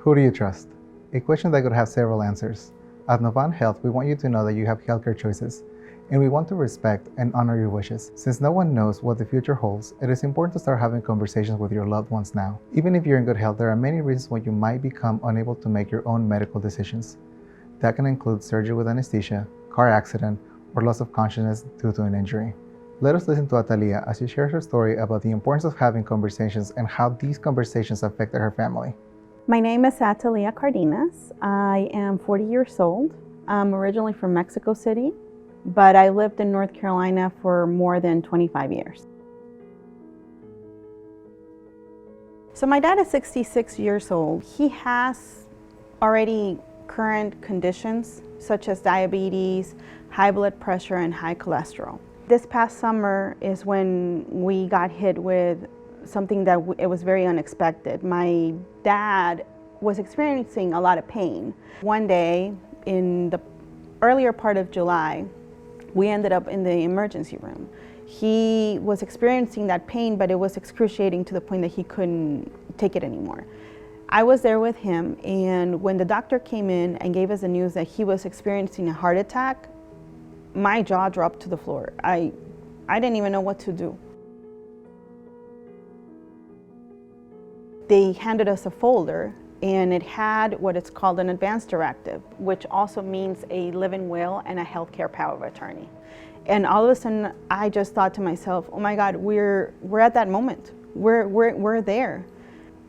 Who do you trust? A question that could have several answers. At Novant Health, we want you to know that you have healthcare choices, and we want to respect and honor your wishes. Since no one knows what the future holds, it is important to start having conversations with your loved ones now. Even if you're in good health, there are many reasons why you might become unable to make your own medical decisions. That can include surgery with anesthesia, car accident, or loss of consciousness due to an injury. Let us listen to Atalia as she shares her story about the importance of having conversations and how these conversations affected her family. My name is Atalia Cardenas. I am 40 years old. I'm originally from Mexico City, but I lived in North Carolina for more than 25 years. So my dad is 66 years old. He has already current conditions such as diabetes, high blood pressure, and high cholesterol. This past summer is when we got hit with something that it was very unexpected. My dad was experiencing a lot of pain. One day in the earlier part of July, we ended up in the emergency room. He was experiencing that pain, but it was excruciating to the point that he couldn't take it anymore. I was there with him, and when the doctor came in and gave us the news that he was experiencing a heart attack, my jaw dropped to the floor. I didn't even know what to do. They handed us a folder, and it had what it's called an advance directive, which also means a living will and a healthcare power of attorney. And all of a sudden, I just thought to myself, oh my God, we're at that moment. We're there.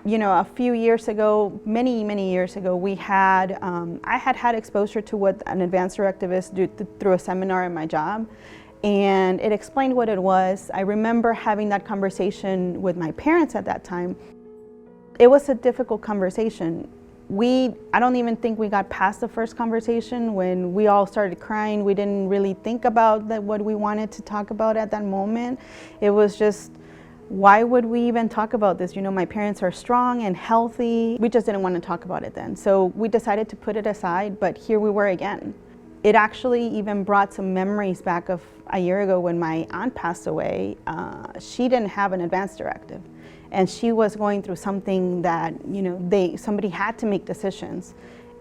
You know, a few years ago, many years ago, I had exposure to what an advance directive is through a seminar in my job. And it explained what it was. I remember having that conversation with my parents at that time. It was a difficult conversation. I don't even think we got past the first conversation when we all started crying. We didn't really think about what we wanted to talk about at that moment. It was just, why would we even talk about this? You know, my parents are strong and healthy. We just didn't want to talk about it then. So we decided to put it aside, but here we were again. It actually even brought some memories back of a year ago when my aunt passed away. She didn't have an advance directive. And she was going through something that, you know, somebody had to make decisions.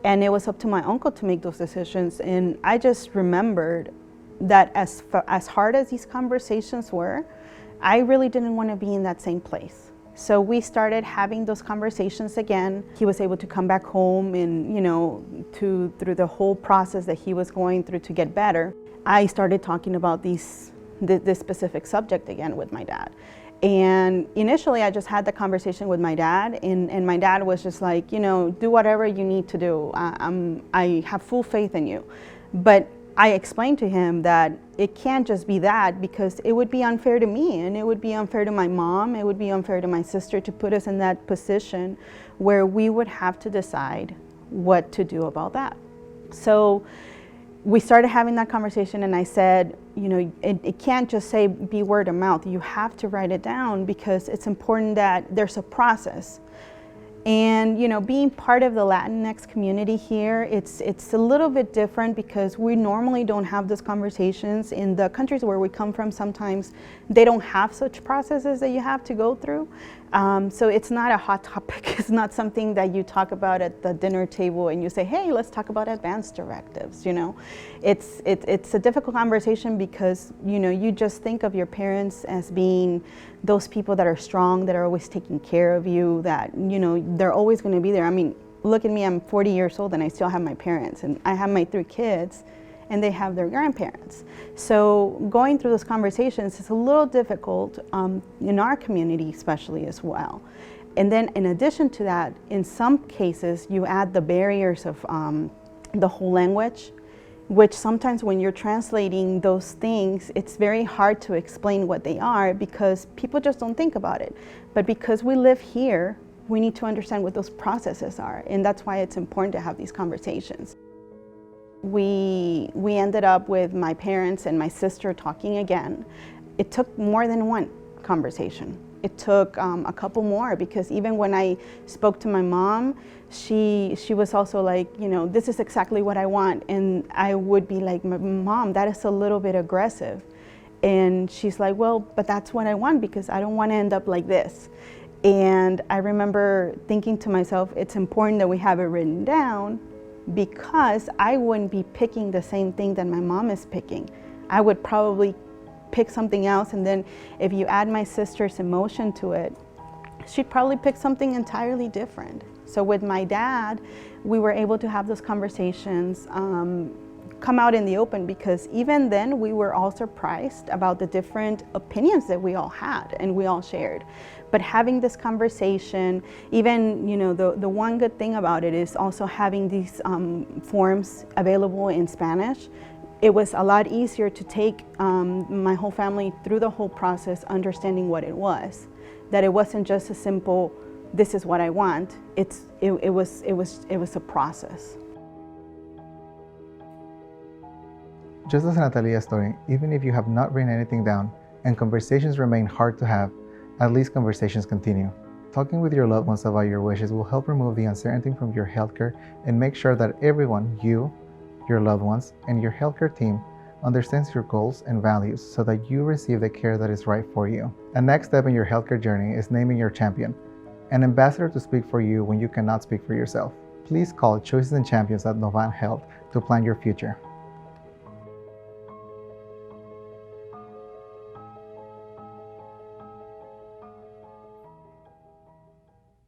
And it was up to my uncle to make those decisions. And I just remembered that as hard as these conversations were, I really didn't want to be in that same place. So we started having those conversations again. He was able to come back home and, you know, through the whole process that he was going through to get better. I started talking about this specific subject again with my dad. And initially I just had the conversation with my dad, and my dad was just like, you know, do whatever you need to do. I have full faith in you. But I explained to him that it can't just be that, because it would be unfair to me, and it would be unfair to my mom, it would be unfair to my sister to put us in that position where we would have to decide what to do about that. So we started having that conversation, and I said, you know, it can't just be word of mouth. You have to write it down, because it's important that there's a process. And, you know, being part of the Latinx community here, it's a little bit different, because we normally don't have those conversations. In the countries where we come from, sometimes they don't have such processes that you have to go through. So it's not a hot topic. It's not something that you talk about at the dinner table and you say, hey, let's talk about advance directives, you know. It's a difficult conversation, because, you know, you just think of your parents as being those people that are strong, that are always taking care of you, that, you know, they're always going to be there. I mean, look at me, I'm 40 years old and I still have my parents, and I have my 3 kids and they have their grandparents. So going through those conversations is a little difficult in our community especially as well. And then in addition to that, in some cases you add the barriers of the whole language, which sometimes when you're translating those things, it's very hard to explain what they are, because people just don't think about it. But because we live here, we need to understand what those processes are, and that's why it's important to have these conversations. We ended up with my parents and my sister talking again. It took more than one conversation. It took a couple more, because even when I spoke to my mom, she was also like, you know, this is exactly what I want. And I would be like, Mom, that is a little bit aggressive. And she's like, well, but that's what I want, because I don't want to end up like this. And I remember thinking to myself, it's important that we have it written down because I wouldn't be picking the same thing that my mom is picking. I would probably pick something else, and then if you add my sister's emotion to it, she'd probably pick something entirely different. So with my dad, we were able to have those conversations come out in the open, because even then we were all surprised about the different opinions that we all had and we all shared. But having this conversation, even, you know, the one good thing about it is also having these forms available in Spanish. It was a lot easier to take my whole family through the whole process, understanding what it was. That it wasn't just a simple, this is what I want. It was a process. Just as in Atalia's story, even if you have not written anything down and conversations remain hard to have, at least conversations continue. Talking with your loved ones about your wishes will help remove the uncertainty from your healthcare and make sure that everyone, you, your loved ones, and your healthcare team understands your goals and values so that you receive the care that is right for you. A next step in your healthcare journey is naming your champion, an ambassador to speak for you when you cannot speak for yourself. Please call Choices and Champions at Novant Health to plan your future.